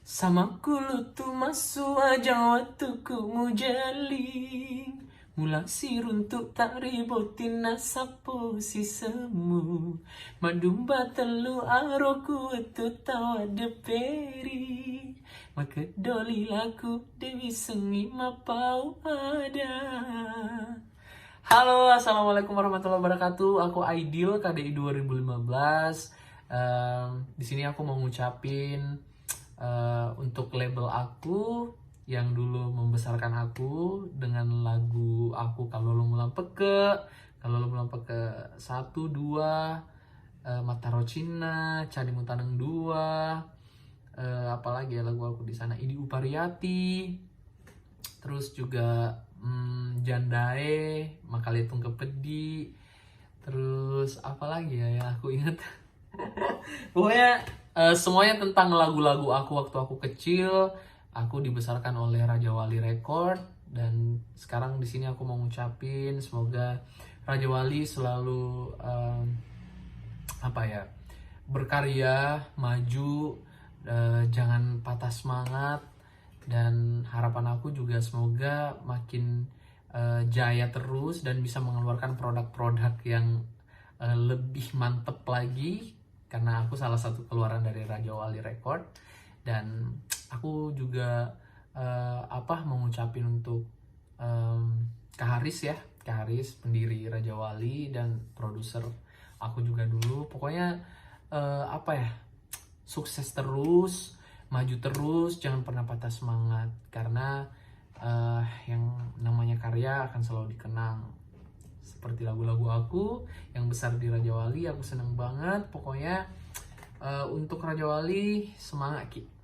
Sama kulutu masua jawatuku mujaling Mula siruntuk tak ribotin nasapo si semu Madumba telu aroku itu tawa deperi Maka doli laku dewi sengi mapau ada. Halo, assalamualaikum warahmatullahi wabarakatuh. Aku Aidil KDI 2015. Di sini aku mau ngucapin untuk label aku yang dulu membesarkan aku dengan lagu aku kalau lo mulang peke, satu dua, Mataro Cina, Cani Mutaneng dua, apalagi ya lagu aku di sana, Idi Upariati, terus juga Jandae, Makalitung Kepedi, terus apalagi ya yang aku ingat. Pokoknya semuanya tentang lagu-lagu aku waktu aku kecil. Aku dibesarkan oleh Raja Wali Record, dan sekarang di sini aku mau ngucapin semoga Raja Wali selalu berkarya, maju, jangan patah semangat, dan harapan aku juga semoga makin jaya terus dan bisa mengeluarkan produk-produk yang lebih mantep lagi, karena aku salah satu keluaran dari Raja Wali Record. Dan aku juga mau ngucapin untuk Kak Haris ya, Kak Haris pendiri Raja Wali dan produser aku juga dulu. Pokoknya sukses terus, maju terus, jangan pernah patah semangat, karena yang namanya karya akan selalu dikenang. Seperti lagu-lagu aku yang besar di Raja Wali, aku seneng banget. Pokoknya untuk Raja Wali semangat Ki.